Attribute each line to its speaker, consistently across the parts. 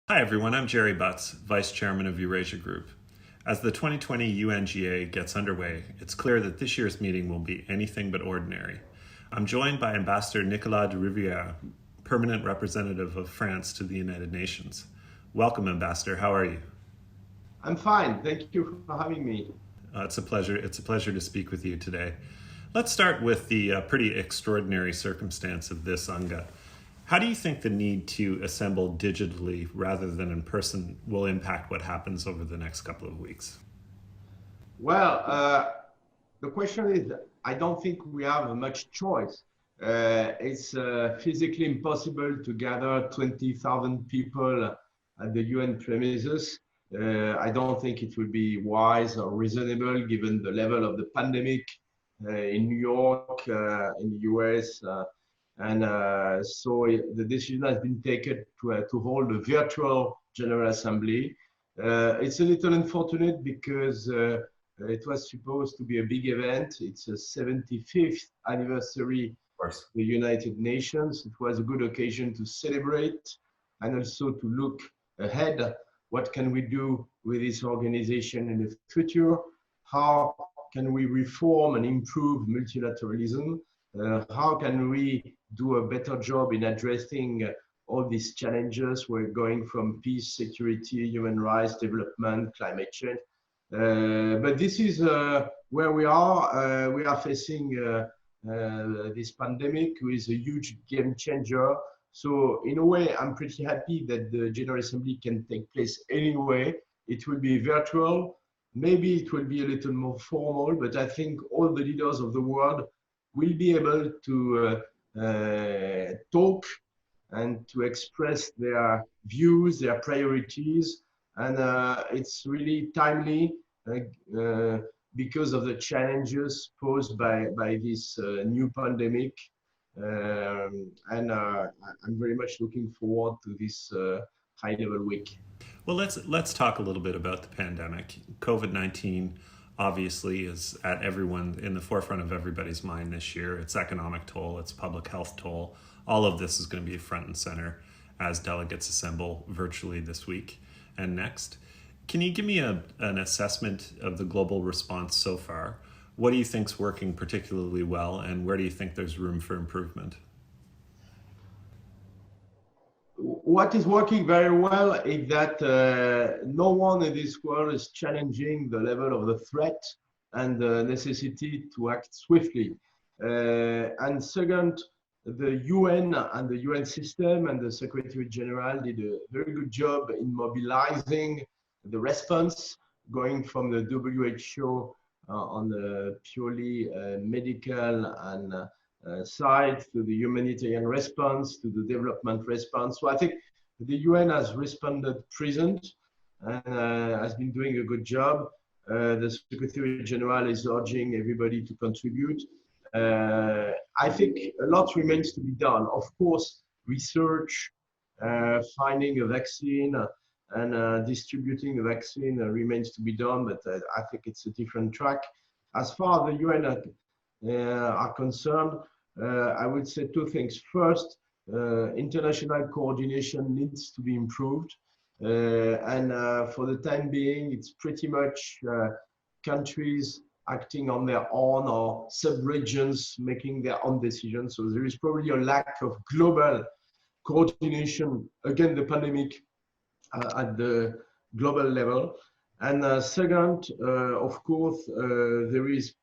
Speaker 1: Hi everyone, I'm Jerry Butts, Vice Chairman of Eurasia Group. As the 2020 UNGA gets underway, it's clear that this year's meeting will be anything but ordinary. I'm joined by Ambassador Nicolas de Rivière, Permanent Representative of France to the United Nations. Welcome, Ambassador. How are you?
Speaker 2: I'm fine. Thank you for having me.
Speaker 1: It's a pleasure. It's a pleasure to speak with you today. Let's start with the pretty extraordinary circumstance of this UNGA. How do you think the need to assemble digitally rather than in person will impact what happens over the next couple of weeks?
Speaker 2: Well, the question is, I don't think we have much choice. It's physically impossible to gather 20,000 people at the UN premises. I don't think it will be wise or reasonable given the level of the pandemic in New York, in the US. So the decision has been taken to hold a virtual General Assembly. It's a little unfortunate because it was supposed to be a big event. It's a 75th anniversary of the United Nations. It was a good occasion to celebrate and also to look ahead. What can we do with this organization in the future? How can we reform and improve multilateralism? How can we do a better job in addressing all these challenges? We're going from peace, security, human rights, development, climate change. But this is where we are. We are facing this pandemic, which is a huge game changer. So in a way, I'm pretty happy that the General Assembly can take place anyway. It will be virtual. Maybe it will be a little more formal, but I think all the leaders of the world will be able to talk and to express their views, their priorities. And it's really timely because of the challenges posed by this new pandemic. And I'm very much looking forward to this high-level week.
Speaker 1: Well, let's talk a little bit about the pandemic. COVID-19 obviously is at everyone in the forefront of everybody's mind this year. Its economic toll, its public health toll, all of this is going to be front and center as delegates assemble virtually this week and next. Can you give me an assessment of the global response so far? What do you think's working particularly well, and where do you think there's room for improvement?
Speaker 2: What is working very well is that no one in this world is challenging the level of the threat and the necessity to act swiftly. And second, the UN and the UN system and the Secretary General did a very good job in mobilizing the response, going from the WHO on the purely medical and side to the humanitarian response, to the development response. So I think the UN has responded present and has been doing a good job. The Secretary General is urging everybody to contribute. I think a lot remains to be done. Of course, research, finding a vaccine and distributing a vaccine remains to be done, but I think it's a different track. As far as the UN are concerned, I would say two things. First, international coordination needs to be improved. And for the time being, it's pretty much countries acting on their own or sub-regions making their own decisions. So there is probably a lack of global coordination against the pandemic at the global level. And second, of course, there is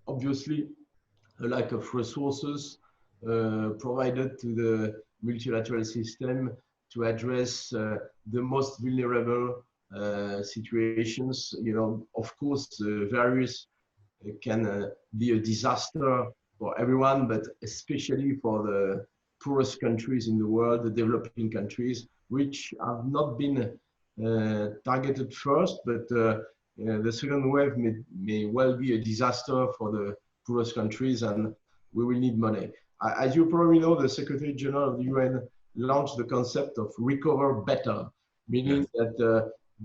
Speaker 2: obviously a lack of resources provided to the multilateral system to address the most vulnerable situations. You know, of course, the virus can be a disaster for everyone, but especially for the poorest countries in the world, the developing countries, which have not been targeted first, but the second wave may well be a disaster for the poorest countries, and we will need money. As you probably know, the Secretary General of the UN launched the concept of recover better, meaning that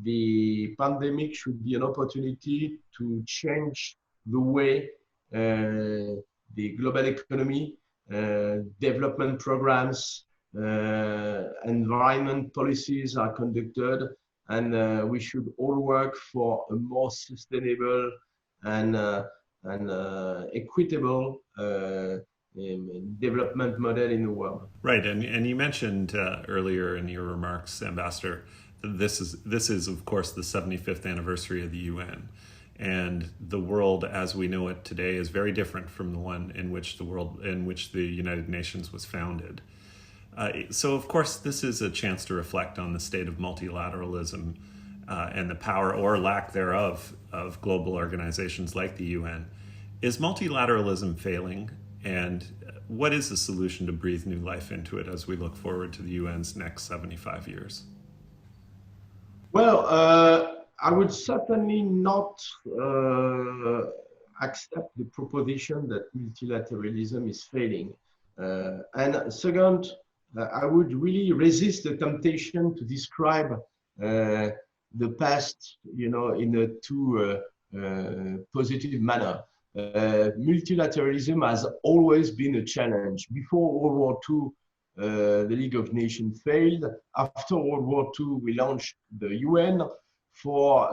Speaker 2: the pandemic should be an opportunity to change the way the global economy, development programs, environment policies are conducted, and we should all work for a more sustainable and equitable development model in the world.
Speaker 1: Right, and you mentioned earlier in your remarks, Ambassador, that this is of course the 75th anniversary of the UN, and the world as we know it today is very different from the one in which the United Nations was founded. So of course this is a chance to reflect on the state of multilateralism and the power or lack thereof of global organizations like the UN. Is multilateralism failing? And what is the solution to breathe new life into it as we look forward to the UN's next 75 years?
Speaker 2: Well, I would certainly not accept the proposition that multilateralism is failing. And second, I would really resist the temptation to describe the past, in a too positive manner. Multilateralism has always been a challenge. Before World War II, the League of Nations failed. After World War II, we launched the UN. For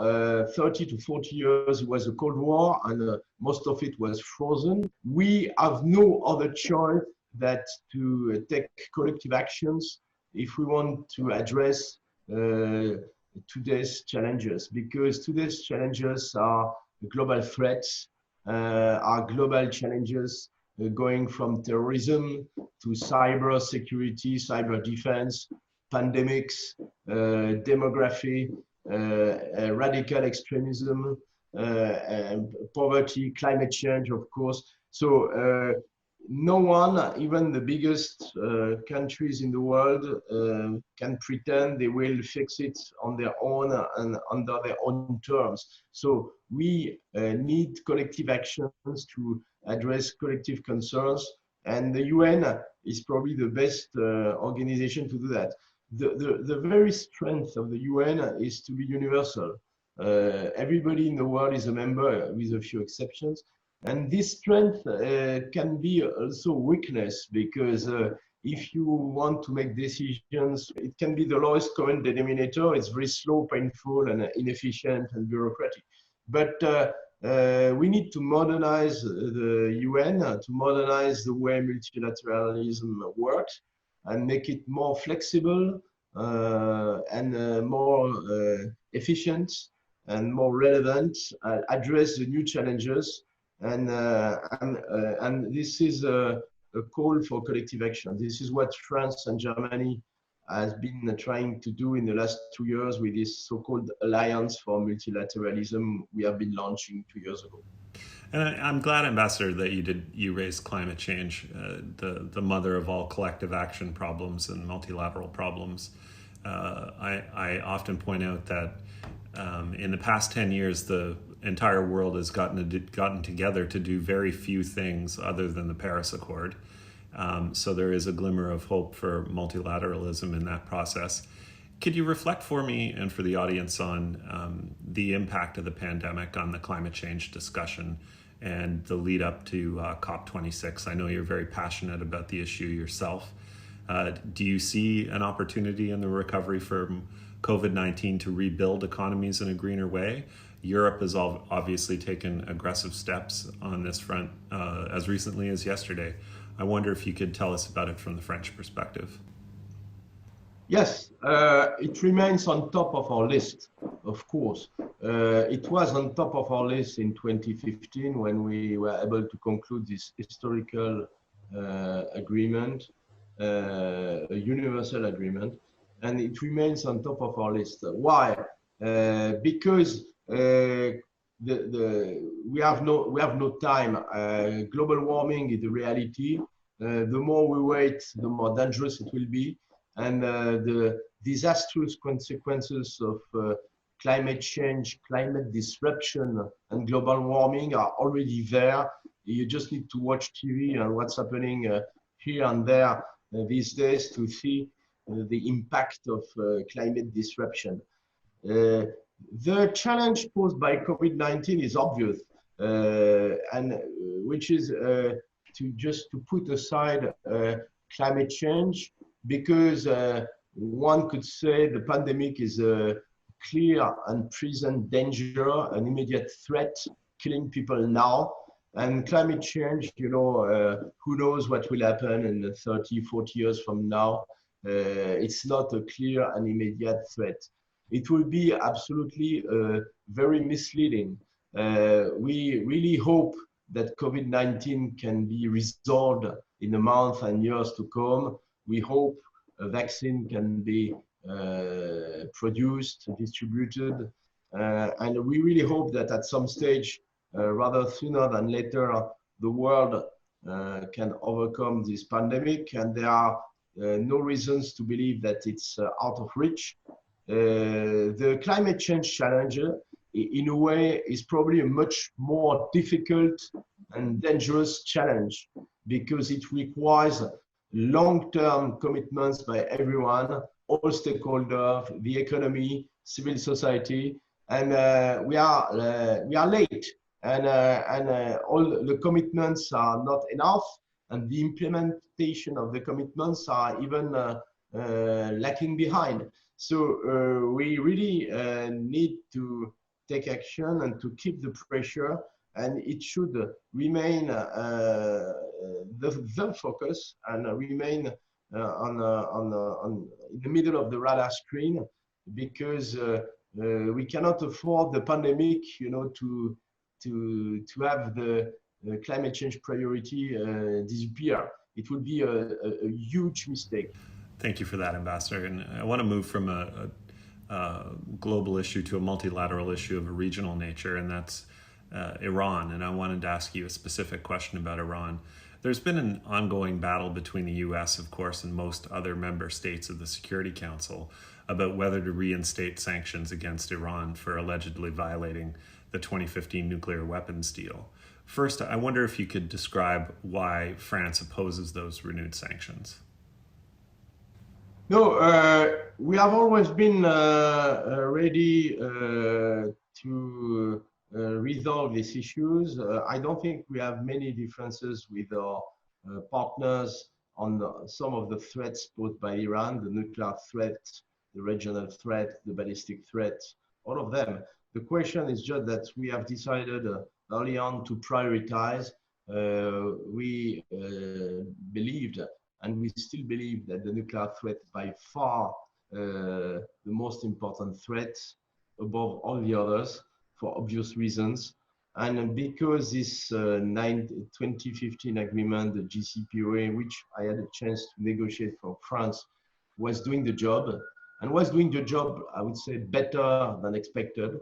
Speaker 2: 30 to 40 years, it was a Cold War, and most of it was frozen. We have no other choice than to take collective actions if we want to address today's challenges, because today's challenges are global threats, are global challenges going from terrorism to cyber security, cyber defense, pandemics, demography, radical extremism, poverty, climate change, of course. So no one, even the biggest countries in the world, can pretend they will fix it on their own and under their own terms. So we need collective actions to address collective concerns, and the UN is probably the best organization to do that. The very strength of the UN is to be universal. Everybody in the world is a member, with a few exceptions. And this strength can be also weakness, because if you want to make decisions, it can be the lowest common denominator. It's very slow, painful, and inefficient and bureaucratic. But we need to modernize the UN, to modernize the way multilateralism works, and make it more flexible and more efficient and more relevant, address the new challenges. And this is a call for collective action. This is what France and Germany has been trying to do in the last 2 years with this so-called Alliance for Multilateralism we have been launching 2 years ago.
Speaker 1: And I'm glad, Ambassador, that you raised climate change, the mother of all collective action problems and multilateral problems. I often point out that in the past 10 years, the entire world has gotten together to do very few things other than the Paris Accord. So there is a glimmer of hope for multilateralism in that process. Could you reflect for me and for the audience on the impact of the pandemic on the climate change discussion and the lead up to COP26? I know you're very passionate about the issue yourself. Do you see an opportunity in the recovery from COVID-19 to rebuild economies in a greener way? Europe has obviously taken aggressive steps on this front as recently as yesterday. I wonder if you could tell us about it from the French perspective.
Speaker 2: Yes, it remains on top of our list, of course. It was on top of our list in 2015 when we were able to conclude this historical agreement, a universal agreement, and it remains on top of our list. Why? Because we have no time. Global warming is the reality. The more we wait, the more dangerous it will be. And the disastrous consequences of climate change, climate disruption, and global warming are already there. You just need to watch TV and what's happening here and there these days to see the impact of climate disruption. The challenge posed by COVID-19 is obvious, and which is to put aside climate change because one could say the pandemic is a clear and present danger, an immediate threat, killing people now. And climate change, who knows what will happen in 30, 40 years from now. It's not a clear and immediate threat. It will be absolutely very misleading. We really hope that COVID-19 can be resolved in the months and years to come. We hope a vaccine can be produced, distributed, and we really hope that at some stage, rather sooner than later, the world can overcome this pandemic, and there are no reasons to believe that it's out of reach. The climate change challenge, in a way, is probably a much more difficult and dangerous challenge because it requires long-term commitments by everyone, all stakeholders, the economy, civil society, and we are late, and all the commitments are not enough, and the implementation of the commitments are even lacking behind. So we really need to take action and to keep the pressure, and it should remain the focus and remain in the middle of the radar screen, because we cannot afford the pandemic, to have the climate change priority disappear. It would be a huge mistake.
Speaker 1: Thank you for that, Ambassador. And I want to move from a global issue to a multilateral issue of a regional nature, and that's Iran. And I wanted to ask you a specific question about Iran. There's been an ongoing battle between the US, of course, and most other member states of the Security Council about whether to reinstate sanctions against Iran for allegedly violating the 2015 nuclear weapons deal. First, I wonder if you could describe why France opposes those renewed sanctions.
Speaker 2: No, we have always been ready to resolve these issues. I don't think we have many differences with our partners on some of the threats posed by Iran, the nuclear threat, the regional threat, the ballistic threat, all of them. The question is just that we have decided early on to prioritize. We believed, and we still believe, that the nuclear threat is by far the most important threat above all the others, for obvious reasons. And because this 2015 agreement, the JCPOA, which I had a chance to negotiate for France, was doing the job, and was doing the job, I would say, better than expected,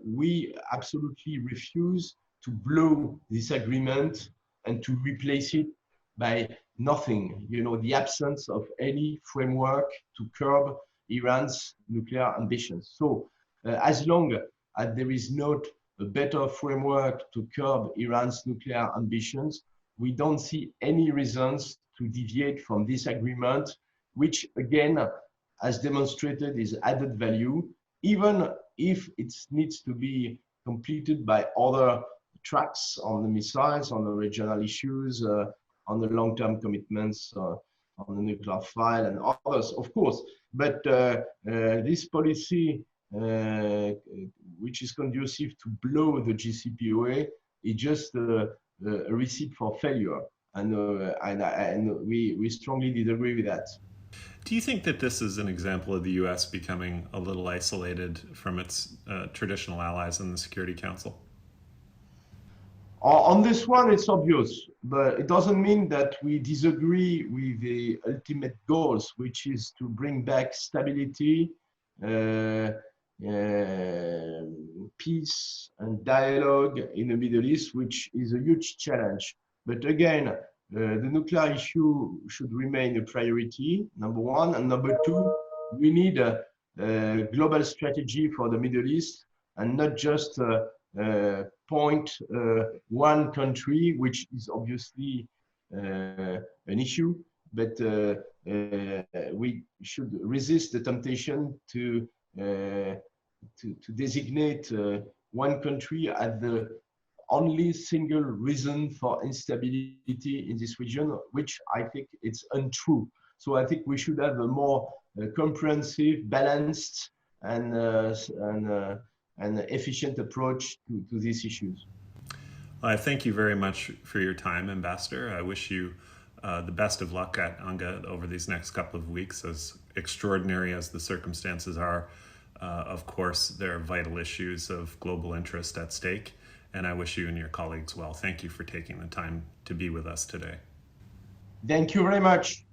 Speaker 2: we absolutely refuse to blow this agreement and to replace it by nothing, the absence of any framework to curb Iran's nuclear ambitions. So as long as there is not a better framework to curb Iran's nuclear ambitions, we don't see any reasons to deviate from this agreement, which again has demonstrated its added value, even if it needs to be completed by other tracks on the missiles, on the regional issues, on the long-term commitments, on the nuclear file and others, of course. But this policy, which is conducive to blow the JCPOA, is just a recipe for failure. And we strongly disagree with that.
Speaker 1: Do you think that this is an example of the US becoming a little isolated from its traditional allies in the Security Council?
Speaker 2: On this one, it's obvious, but it doesn't mean that we disagree with the ultimate goals, which is to bring back stability, peace and dialogue in the Middle East, which is a huge challenge. But again, the nuclear issue should remain a priority, number one. And number two, we need a global strategy for the Middle East, and not just point one country, which is obviously an issue, but we should resist the temptation to designate one country as the only single reason for instability in this region, which I think it's untrue. So I think we should have a more comprehensive, balanced, and efficient approach to these issues.
Speaker 1: I thank you very much for your time, Ambassador. I wish you the best of luck at UNGA over these next couple of weeks. As extraordinary as the circumstances are, of course, there are vital issues of global interest at stake, and I wish you and your colleagues well. Thank you for taking the time to be with us today.
Speaker 2: Thank you very much.